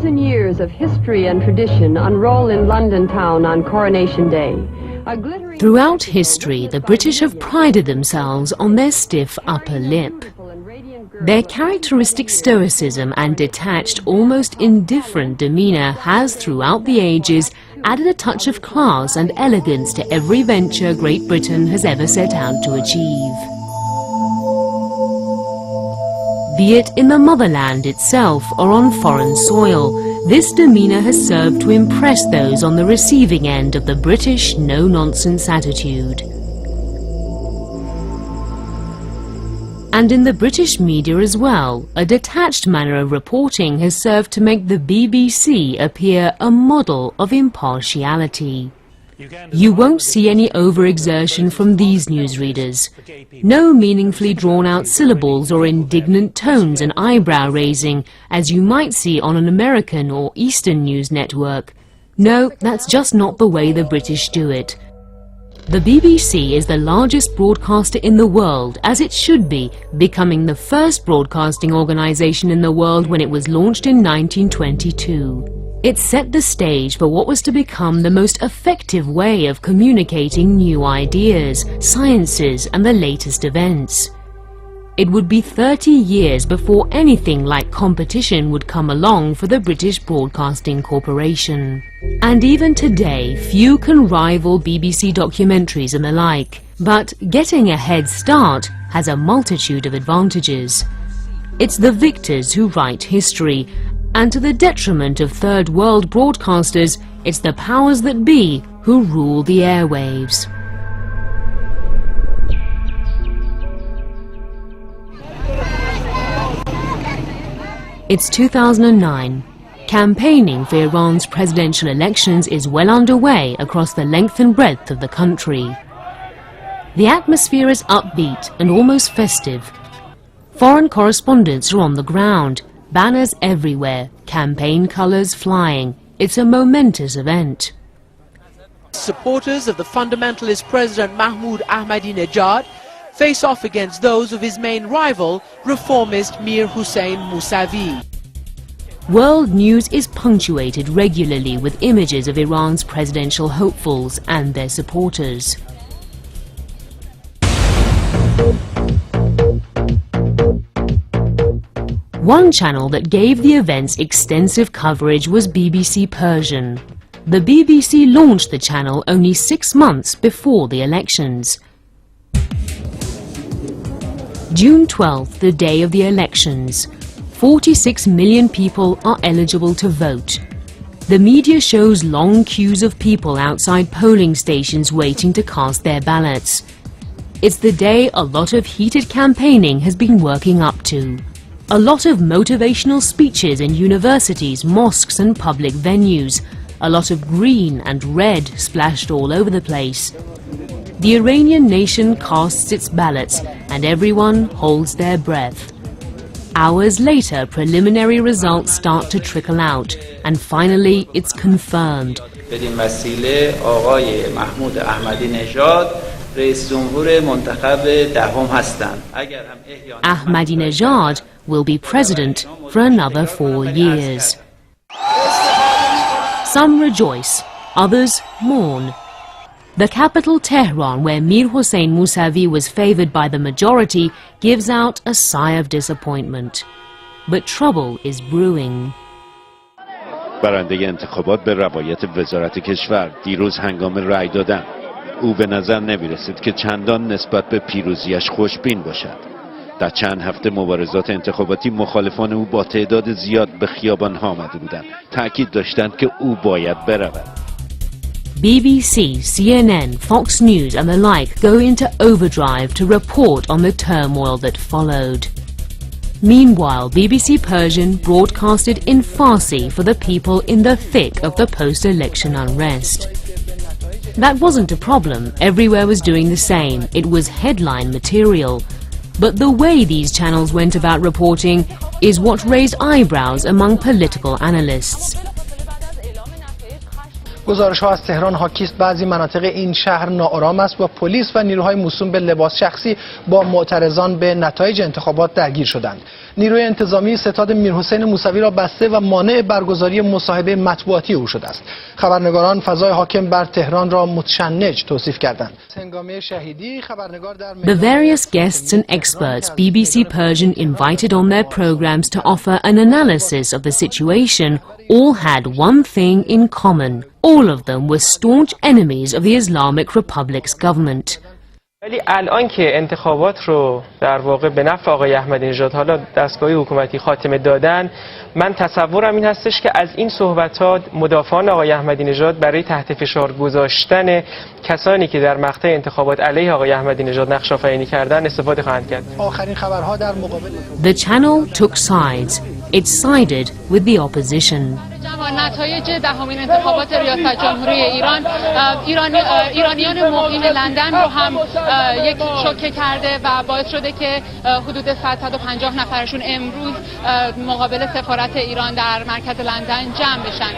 1,000 years of history and tradition unroll in London town on Coronation Day. Throughout history, the British have prided themselves on their stiff upper lip. Their characteristic stoicism and detached, almost indifferent demeanour has, throughout the ages, added a touch of class and elegance to every venture Great Britain has ever set out to achieve. Be it in the motherland itself or on foreign soil, this demeanour has served to impress those on the receiving end of the British no-nonsense attitude. And in the British media as well, a detached manner of reporting has served to make the BBC appear a model of impartiality. You won't see any overexertion from these newsreaders. No meaningfully drawn-out syllables or indignant tones and eyebrow-raising, as you might see on an American or Eastern news network. No, that's just not the way the British do it. The BBC is the largest broadcaster in the world, as it should be, becoming the first broadcasting organisation in the world when it was launched in 1922. It set the stage for what was to become the most effective way of communicating new ideas, sciences and the latest events. It would be 30 years before anything like competition would come along for the British Broadcasting Corporation. And even today, few can rival BBC documentaries and the like. But getting a head start has a multitude of advantages. It's the victors who write history, and to the detriment of third world broadcasters, it's the powers that be who rule the airwaves. It's 2009. Campaigning for Iran's presidential elections is well underway across the length and breadth of the country. The atmosphere is upbeat and almost festive. Foreign correspondents are on the ground, banners everywhere, campaign colours flying. It's a momentous event. Supporters of the fundamentalist President Mahmoud Ahmadinejad face off against those of his main rival, reformist Mir Hossein Mousavi. World news is punctuated regularly with images of Iran's presidential hopefuls and their supporters. One channel that gave the events extensive coverage was BBC Persian. The BBC launched the channel only 6 months before the elections. June 12th, the day of the elections. 46 million people are eligible to vote. The media shows long queues of people outside polling stations waiting to cast their ballots. It's the day a lot of heated campaigning has been working up to. A lot of motivational speeches in universities, mosques and public venues. A lot of green and red splashed all over the place. The Iranian nation casts its ballots and everyone holds their breath. Hours later, preliminary results start to trickle out, and finally it's confirmed. Ahmadinejad will be president for another 4 years. Some rejoice, others mourn. The capital Tehran, where Mir Hossein Mousavi was favoured by the majority, gives out a sigh of disappointment. But trouble is brewing. برنده انتخابات به روایت وزارت کشور دیروز هنگام رأی دادن او به نظر نمی‌رسید که چندان نسبت به پیروزیش خوشبین باشد. در چند هفته مبارزات انتخاباتی مخالفان او با تعداد زیاد به خیابان‌ها آمده بودند. تأکید داشتند که او باید برود. BBC, CNN, Fox News and the like go into overdrive to report on the turmoil that followed. Meanwhile, BBC Persian broadcasted in Farsi for the people in the thick of the post-election unrest. That wasn't a problem. Everywhere was doing the same. It was headline material. But the way these channels went about reporting is what raised eyebrows among political analysts. گزارش‌ها از تهران حاکی است بعضی مناطق این شهر ناآرام است و پلیس و نیروهای موسوم به لباس شخصی با معترضان به نتایج انتخابات درگیر شدند. نیروی انتظامی ستاد میرحسین موسوی را بسته و مانع برگزاری مصاحبه مطبوعاتی او شده است. خبرنگاران فضای حاکم بر تهران را متشنج توصیف کردند. هنگامه شهیدی خبرنگار در The various guests and experts BBC Persian invited on their programs to offer an analysis of the situation all had one thing in common. All of them were staunch enemies of the Islamic Republic's government. ولی الان که انتخابات رو در واقع به نفع آقای احمدی نژاد حالا دستگاه حکومتی خاتمه دادن، من تصورم این هستش که از این صحبتات مدافعان آقای احمدی نژاد برای تحت فشار گذاشتن کسانی که در مقطع انتخابات علیه آقای احمدی نژاد نقش آفرینی کردن استفاده خواهند کرد. آخرین خبرها در مقابل The channel took sides. It sided with the opposition. نتایج دهمین انتخابات ریاست جمهوری ایران ایرانیان مقیم لندن رو هم یک شوکه کرده و باعث شده که حدود 150 نفرشون امروز مقابل سفارت ایران در مرکز لندن جمع بشن.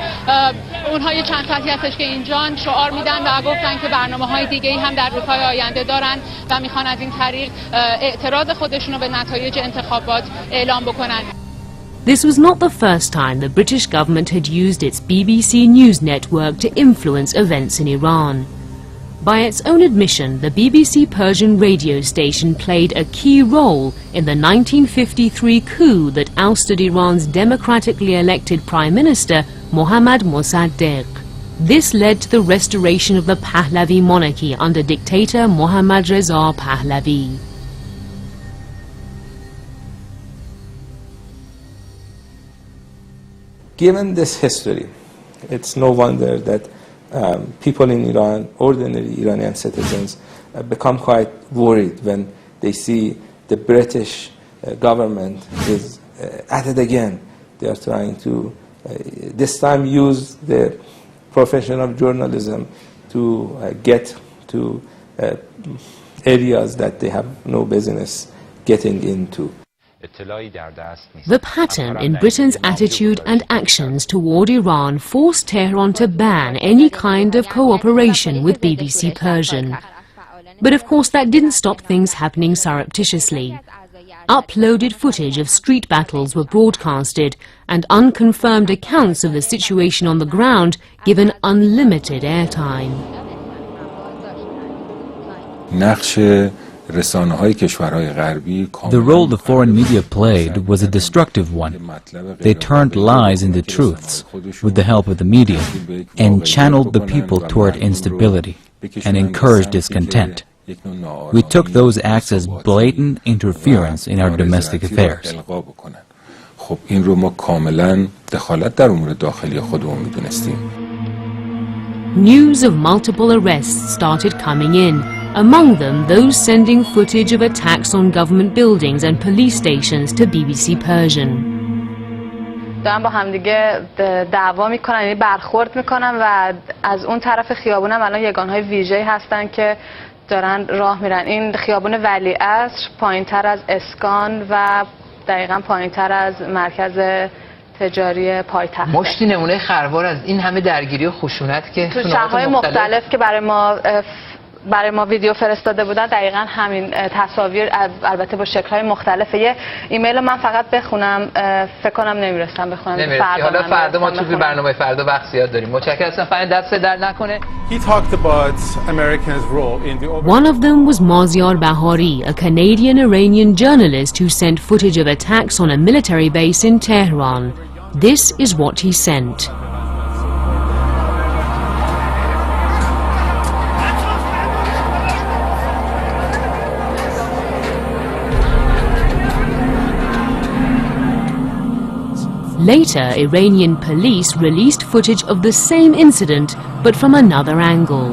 اونها یه چند ساعتی هستش که اینجان شعار میدن و گفتن که برنامه‌های دیگه‌ای هم در روزهای آینده دارن و میخوان از این طریق اعتراض خودشون رو به نتایج انتخابات اعلام بکنن. This was not the first time the British government had used its BBC News network to influence events in Iran. By its own admission, the BBC Persian radio station played a key role in the 1953 coup that ousted Iran's democratically elected Prime Minister Mohammad Mossadegh. This led to the restoration of the Pahlavi monarchy under dictator Mohammad Reza Pahlavi. Given this history, it's no wonder that people in Iran, ordinary Iranian citizens, become quite worried when they see the British government is at it again. They are trying to, this time, use the profession of journalism to get to areas that they have no business getting into. The pattern in Britain's attitude and actions toward Iran forced Tehran to ban any kind of cooperation with BBC Persian. But of course that didn't stop things happening surreptitiously. Uploaded footage of street battles were broadcasted and unconfirmed accounts of the situation on the ground given unlimited airtime. The role the foreign media played was a destructive one. They turned lies into truths with the help of the media and channeled the people toward instability and encouraged discontent. We took those acts as blatant interference in our domestic affairs. News of multiple arrests started coming in. Among them, those sending footage of attacks on government buildings and police stations to BBC Persian. دارن با همدیگه دعوا میکنن، یعنی برخورد میکنن و از اون طرف خیابونم الان یگانهای ویژه‌ای هستن که دارن راه میرن. این خیابون ولیعصر پایینتر از اسکان و دقیقاً پایینتر از مرکز تجاری پایتخت. مشتی نمونه خروار از این همه درگیری و خشونت که تو شهرهای مختلف که برای ما ویدیو فرستاده بودن دقیقاً همین تصاویر، البته با شکل‌های مختلفه. یه ایمیل من فقط بخونم، فکر کنم نمیرسم بخونم. حالا فردا ما تو برنامه فردا وقت زیاد داریم. متشکرم هستم. فقط دست در نکنه. One of them was Mazyar Bahari, a Canadian-Iranian journalist who sent footage of attacks on a military base in Tehran. This is what he sent. Later, Iranian police released footage of the same incident, but from another angle.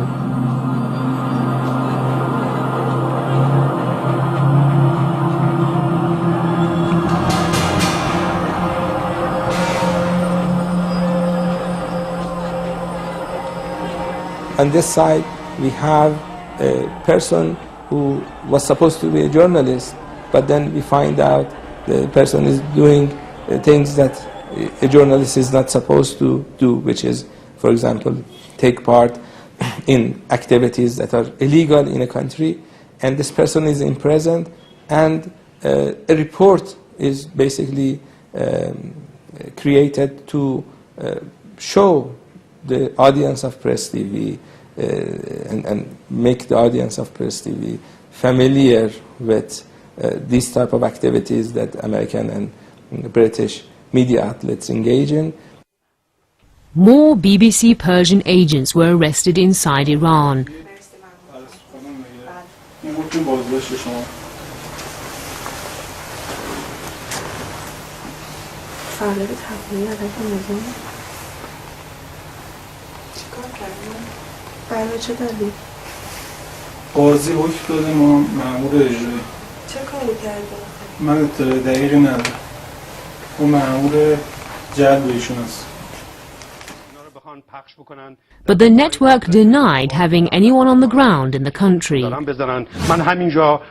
On this side, we have a person who was supposed to be a journalist, but then we find out the person is doing things that a journalist is not supposed to do, which is for example, take part in activities that are illegal in a country, and this person is imprisoned, and a report is basically created to show the audience of Press TV and make the audience of Press TV familiar with these type of activities that American and British media outlets engage in. More BBC Persian agents were arrested inside Iran. قاضی حکم داده ما مأمور اجرایی. چه کاری کرده؟ من اطلاع دقیقی ندارم. اون مأمور جلب ایشون است. But the network denied having anyone on the ground in the country. من همینجا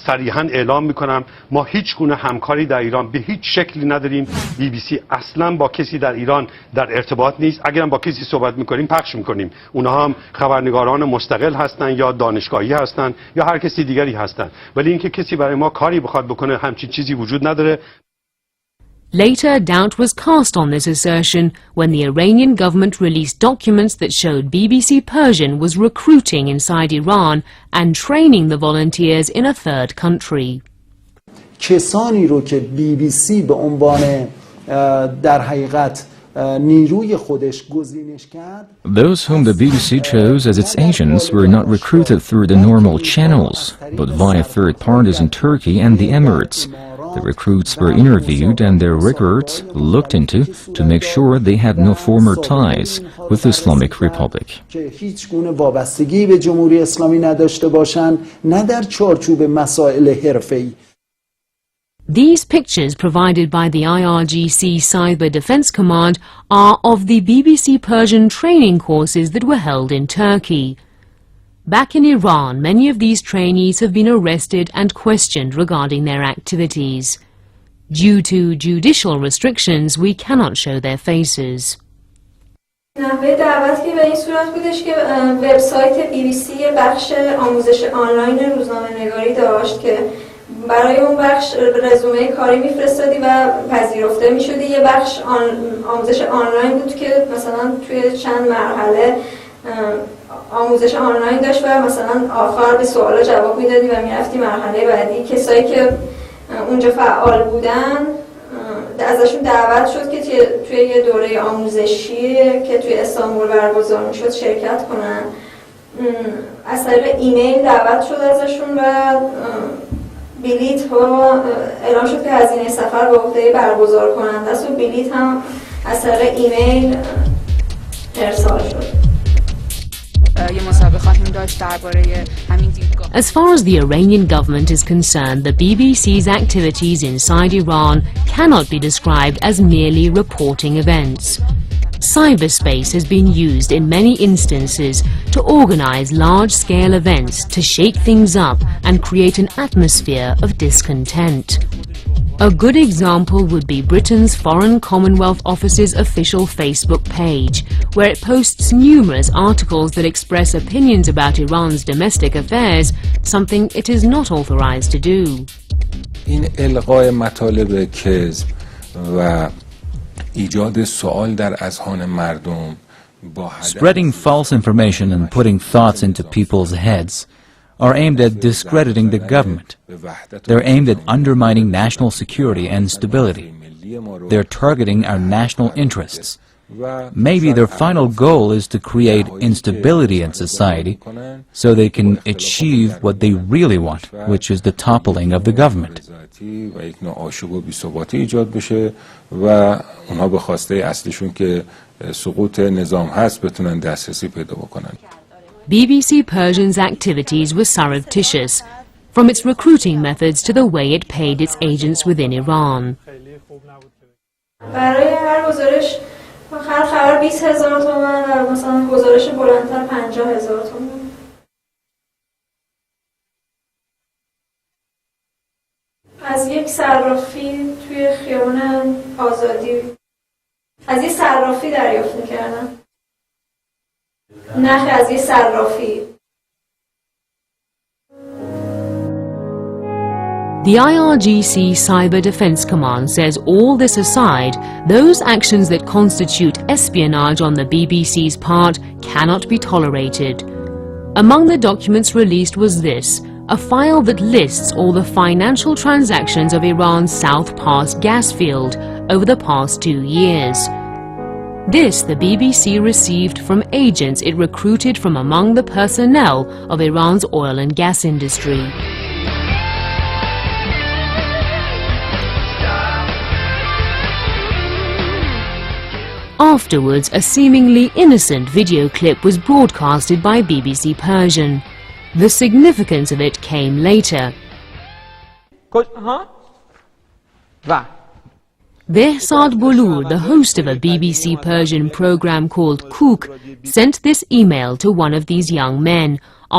صریحاً اعلام میکنم ما هیچ گونه همکاری در ایران به هیچ شکلی نداریم. BBC اصلاً با کسی در ایران در ارتباط نیست. اگرم با کسی صحبت میکنیم پخش میکنیم. اونها هم خبرنگاران مستقل هستن یا دانشگاهی هستن یا هر کسی دیگری هستن. ولی اینکه کسی برای ما کاری بخواد بکنه همچین چیزی وجود نداره. Later, doubt was cast on this assertion when the Iranian government released documents that showed BBC Persian was recruiting inside Iran and training the volunteers in a third country. کسانی رو که BBC به عنوان در حقیقت نیروی خودش گزینش کرد. Those whom the BBC chose as its agents were not recruited through the normal channels, but via third parties in Turkey and the Emirates. The recruits were interviewed and their records looked into to make sure they had no former ties with the Islamic Republic. که هیچ گونه وابستگی به جمهوری اسلامی نداشته باشند، نه در چارچوب مسائل حرفه‌ای. These pictures provided by the IRGC Cyber Defense Command are of the BBC Persian training courses that were held in Turkey. Back in Iran, many of these trainees have been arrested and questioned regarding their activities. Due to judicial restrictions, we cannot show their faces. نحوه دعوت که به این صورت بودش که وبسایت BBC بخش آموزش آنلاین روزنامه‌نگاری داشت که برای اون بخش رزومه کاری میفرستادی و پذیرفته میشدی. یه بخش آموزش آنلاین بود که مثلا توی چند مرحله آموزش آنلاین داشت و مثلا آخر به سوالا جواب میدادی و میرفتی مرحله بعدی. کسایی که اونجا فعال بودن ازشون دعوت شد که توی یه دوره آموزشی که توی استانبول برگزار میشد شرکت کنن. از طریق ایمیل دعوت شد ازشون و بلیط ها اعلام شد که هزینه سفر به عهده برگزار کننده است و بلیط هم از طریق ایمیل ارسال شد. As far as the Iranian government is concerned, the BBC's activities inside Iran cannot be described as merely reporting events. Cyberspace has been used in many instances to organize large-scale events to shake things up and create an atmosphere of discontent. A good example would be Britain's Foreign Commonwealth Office's official Facebook page, where it posts numerous articles that express opinions about Iran's domestic affairs, something it is not authorized to do. این القای مطالب کذب و ایجاد سوال در اذهان مردم با Spreading false information and putting thoughts into people's heads are aimed at discrediting the government. They're aimed at undermining national security and stability. They're targeting our national interests. Maybe their final goal is to create instability in society so they can achieve what they really want, which is the toppling of the government. و اونها به خواسته اصلیشون که سقوط نظام هست بتونن دسترسی پیدا بکنن. BBC Persian's activities were surreptitious, from its recruiting methods to the way it paid its agents within Iran. برای هر گزارش هر خبر 20,000 تومان و مثلا گزارش بلندتر 50,000 تومان. از یک صرافی توی خیابان آزادی از یک صرافی دریافت می‌کردم. نخ از یه صرافی. The IRGC Cyber Defense Command says all this aside, those actions that constitute espionage on the BBC's part cannot be tolerated. Among the documents released was this, a file that lists all the financial transactions of Iran's South Pass gas field over the past 2 years. This the BBC received from agents it recruited from among the personnel of Iran's oil and gas industry. Afterwards, a seemingly innocent video clip was broadcasted by BBC Persian. The significance of it came later. Behzad Bulur, the host of a BBC Persian program called Cook, sent this email to one of these young men,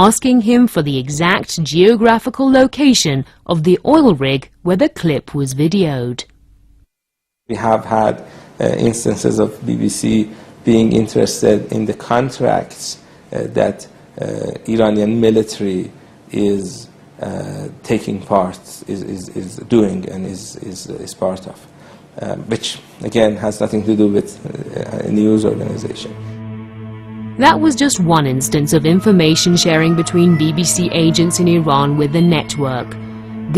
asking him for the exact geographical location of the oil rig where the clip was videoed. We have had instances of BBC being interested in the contracts that Iranian military is taking part, is doing and is part of, which again has nothing to do with a news organization. That was just one instance of information sharing between BBC agents in Iran with the network.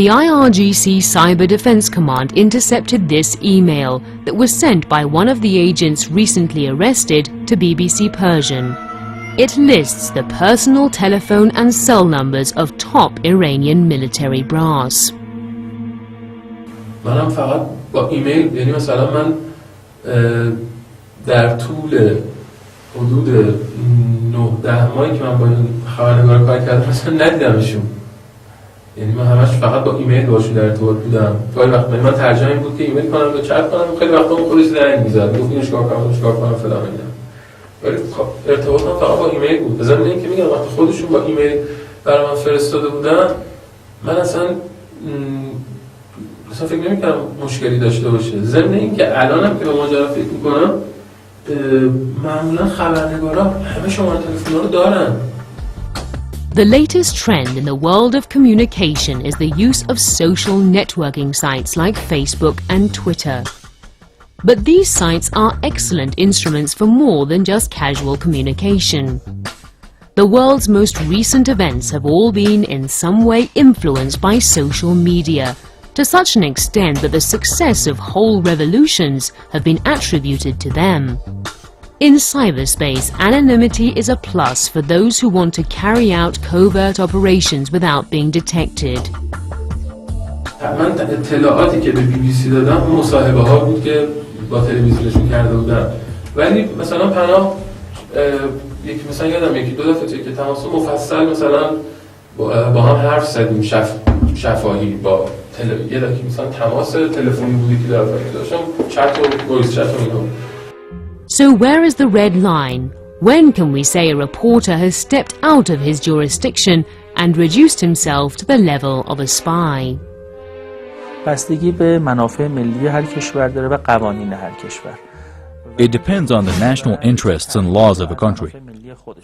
The IRGC Cyber Defense Command intercepted this email that was sent by one of the agents recently arrested to BBC Persian. It lists the personal telephone and cell numbers of top Iranian military brass. منم فقط با ایمیل، یعنی مثلا من در طول حدود 9-10 ماهی که من با این خبرنگار کار کردم مثلا ندیدمشون. یعنی من همش فقط با ایمیل باشون در ارتباط بودم. خیلی وقت من ترجمه این بود که ایمیل کنم یا چت کنم، خیلی وقتا اون خودش زنگ می‌زد، گفت اینو چیکار کنم فلان اینا. ولی ارتباطم فقط با ایمیل بود. به ضمن اینکه میگم وقتی خودشون با ایمیل برای من فرستاده بودن، من اصلا فکر نمی‌کنم مشکلی داشته باشه. ضمن اینکه الانم که به ماجرا فکر می‌کنم معمولا خبرنگارا همه شماره تلفن‌ها رو دارن. The latest trend in the world of communication is the use of social networking sites like Facebook and Twitter. But these sites are excellent instruments for more than just casual communication. The world's most recent events have all been in some way influenced by social media, to such an extent that the success of whole revolutions have been attributed to them. In cyberspace, anonymity is a plus for those who want to carry out covert operations without being detected. من اطلاعاتی که به BBC دادم مصاحبه ها بود که با تلویزیونشون کرده بودن، ولی مثلا پناه یکی مثلا یادم یکی دو دفعه که تماس مفصل مثلا با هم حرف زدیم شفاهی با یه دفعه مثلا تماس تلفنی بودی که داشتم چت و وایس چت و اینا. So where is the red line? When can we say a reporter has stepped out of his jurisdiction and reduced himself to the level of a spy? بستگی به منافع ملی هر کشور داره و قوانین هر کشور. It depends on the national interests and laws of a country,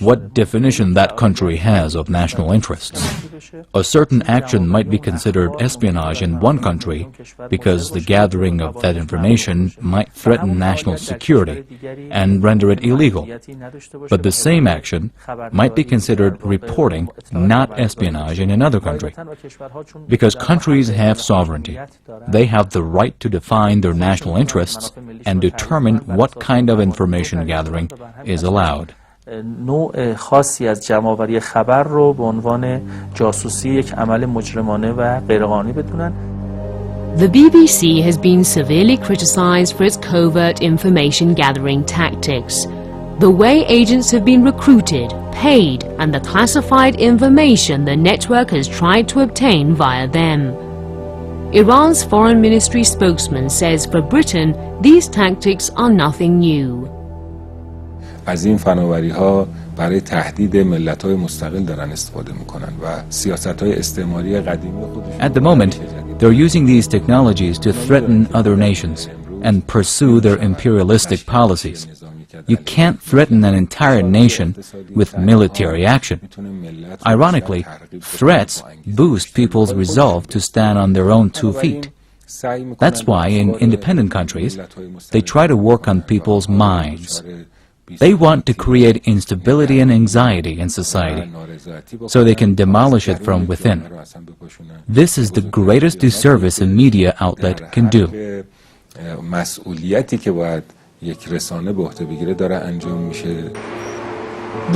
what definition that country has of national interests. A certain action might be considered espionage in one country because the gathering of that information might threaten national security and render it illegal. But the same action might be considered reporting, not espionage, in another country. Because countries have sovereignty, they have the right to define their national interests and determine what kind of information gathering is allowed. نوع خاصی از جمع‌آوری خبر رو به عنوان جاسوسی یک عمل مجرمانه و غیرقانونی بدونن. The BBC has been severely criticized for its covert information gathering tactics. The way agents have been recruited, paid, and the classified information the network has tried to obtain via them. Iran's foreign ministry spokesman says for Britain, these tactics are nothing new. از این فناوری‌ها برای تهدید ملت‌های مستقل دارن استفاده می‌کنن و سیاست‌های استعماری قدیمی خودشون. At the moment, they're using these technologies to threaten other nations and pursue their imperialistic policies. You can't threaten an entire nation with military action. Ironically, threats boost people's resolve to stand on their own 2 feet. That's why in independent countries, they try to work on people's minds. They want to create instability and anxiety in society, so they can demolish it from within. This is the greatest disservice a media outlet can do.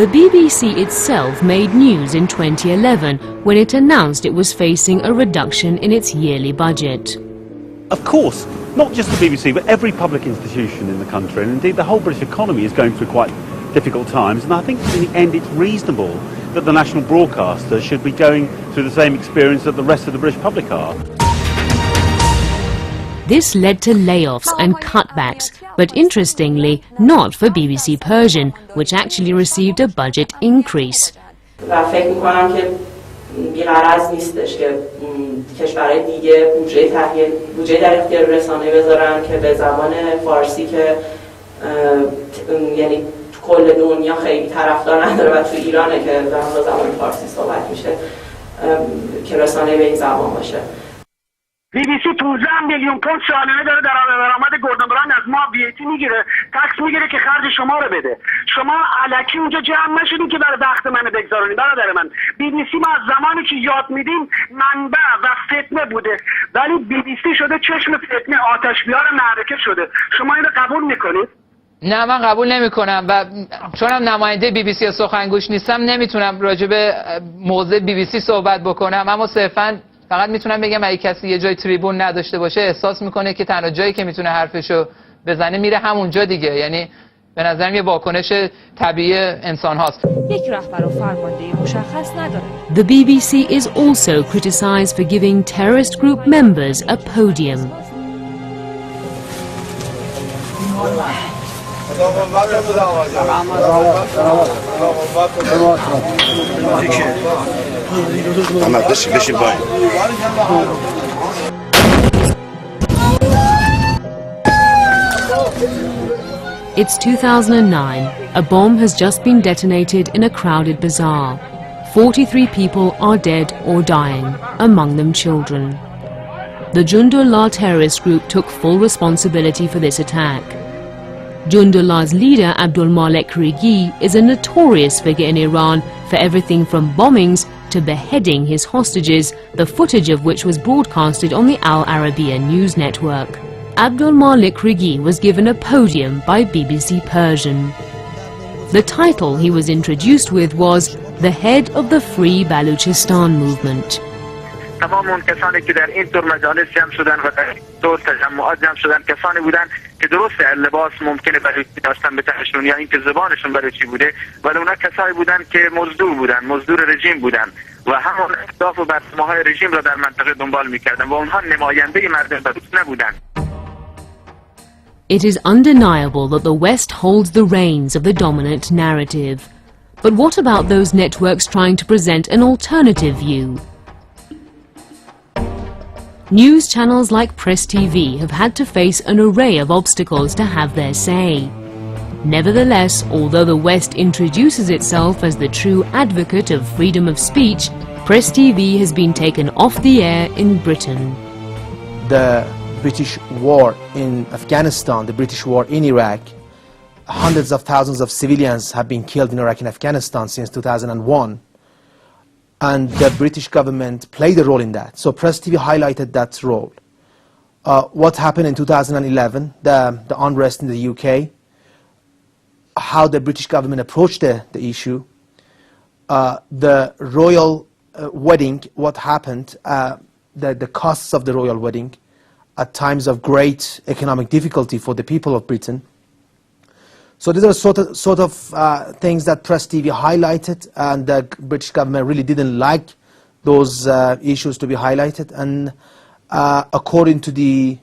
The BBC itself made news in 2011 when it announced it was facing a reduction in its yearly budget. Of course, not just the BBC, but every public institution in the country, and indeed the whole British economy is going through quite difficult times, and I think in the end it's reasonable that the national broadcaster should be going through the same experience that the rest of the British public are. This led to layoffs and cutbacks, but interestingly, not for BBC Persian, which actually received a budget increase. بی‌غرض نیستش که کشورهای دیگه بودجه در اختیار رسانه بذارن که به زبان فارسی که یعنی تو کل دنیا خیلی طرفدار نداره و تو ایرانه که در زبان فارسی صحبت میشه که رسانه به این زبان باشه. BBC 15 میلیون پوند سالانه داره درآمد گوردن براون از ما VAT میگیره، تکس میگیره که خرج شما رو بده. شما الکی اونجا جمع نشدین که برای وقت من بگذارونید برادر من. BBC ما از زمانی که یاد میدیم منبع و فتنه بوده، ولی BBC شده چشم فتنه، آتش‌بیار معرکه شده. شما اینو قبول میکنید؟ نه من قبول نمی کنم و چونم نماینده BBC یا سخنگوش نیستم نمیتونم راجع به موضع BBC صحبت بکنم، اما صرفاً فقط میتونم بگم اگه کسی یه جای تریبون نداشته باشه احساس میکنه که تنها جایی که میتونه حرفشو بزنه میره همونجا دیگه، یعنی به نظرم یه واکنش طبیعی انسان هاست. یک رهبر و فرمانده مشخص نداره. The BBC is also criticized for giving terrorist group members a podium. It's 2009. A bomb has just been detonated in a crowded bazaar. 43 people are dead or dying, among them children. The Jundullah terrorist group took full responsibility for this attack. Jundullah's leader, Abdul Malik Rigi, is a notorious figure in Iran for everything from bombings to beheading his hostages, the footage of which was broadcasted on the Al Arabiya news network. Abdul Malik Rigi was given a podium by BBC Persian. The title he was introduced with was the head of the Free Baluchistan movement. تمام اون کسانی که در این طور مجالس جمع شدن و در این طور تجمعات جمع شدن کسانی بودن که درست لباس ممکنه بلوچی داشتن به تنشون یا اینکه زبانشون بلوچی بوده، ولی اونا کسایی بودن که مزدور رژیم بودن و همون اهداف و برنامه‌های رژیم را در منطقه دنبال می‌کردن و اونها نماینده مردم بلوچ نبودن. It is undeniable that the West holds the reins of the dominant narrative. But what about those networks trying to present an alternative view? News channels like Press TV have had to face an array of obstacles to have their say. Nevertheless, although the West introduces itself as the true advocate of freedom of speech, Press TV has been taken off the air in Britain. The British war in Afghanistan, the British war in Iraq, hundreds of thousands of civilians have been killed in Iraq and Afghanistan since 2001. And the British government played a role in that. So Press TV highlighted that role. What happened in 2011, the unrest in the UK, how the British government approached the issue, the royal wedding, what happened, the costs of the royal wedding at times of great economic difficulty for the people of Britain. So these are sort of things that Press TV highlighted, and the British government really didn't like those issues to be highlighted. And according to the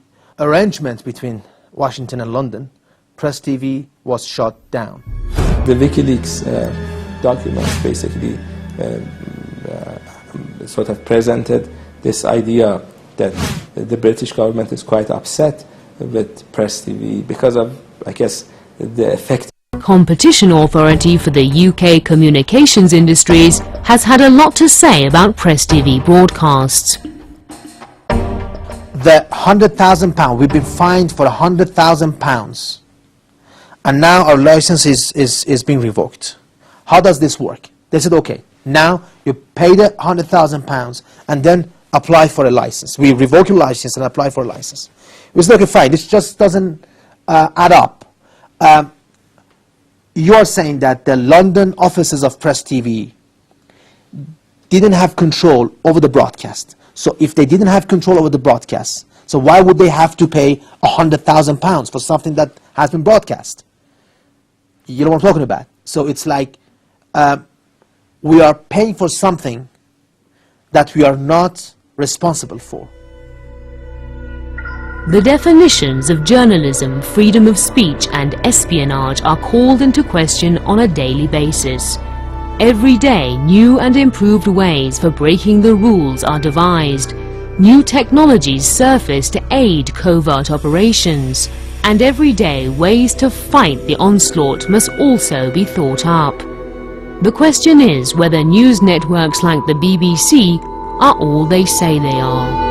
arrangement between Washington and London, Press TV was shut down. The WikiLeaks documents basically sort of presented this idea that the British government is quite upset with Press TV because of, I guess, the effect Competition Authority for the UK communications industries has had a lot to say about Press TV broadcasts. The £100,000, we've been fined for £100,000, and now our license is being revoked. How does this work? They said, okay, now you pay the £100,000 and then apply for a license. We revoke your license and apply for a license. We said, okay, fine, this just doesn't add up. You are saying that the London offices of Press TV didn't have control over the broadcast. So if they didn't have control over the broadcast, so why would they have to pay £100,000 for something that has been broadcast? You know what I'm talking about? So it's like we are paying for something that we are not responsible for. The definitions of journalism, freedom of speech and espionage are called into question on a daily basis. Every day, new and improved ways for breaking the rules are devised. New technologies surface to aid covert operations. And every day, ways to fight the onslaught must also be thought up. The question is whether news networks like the BBC are all they say they are.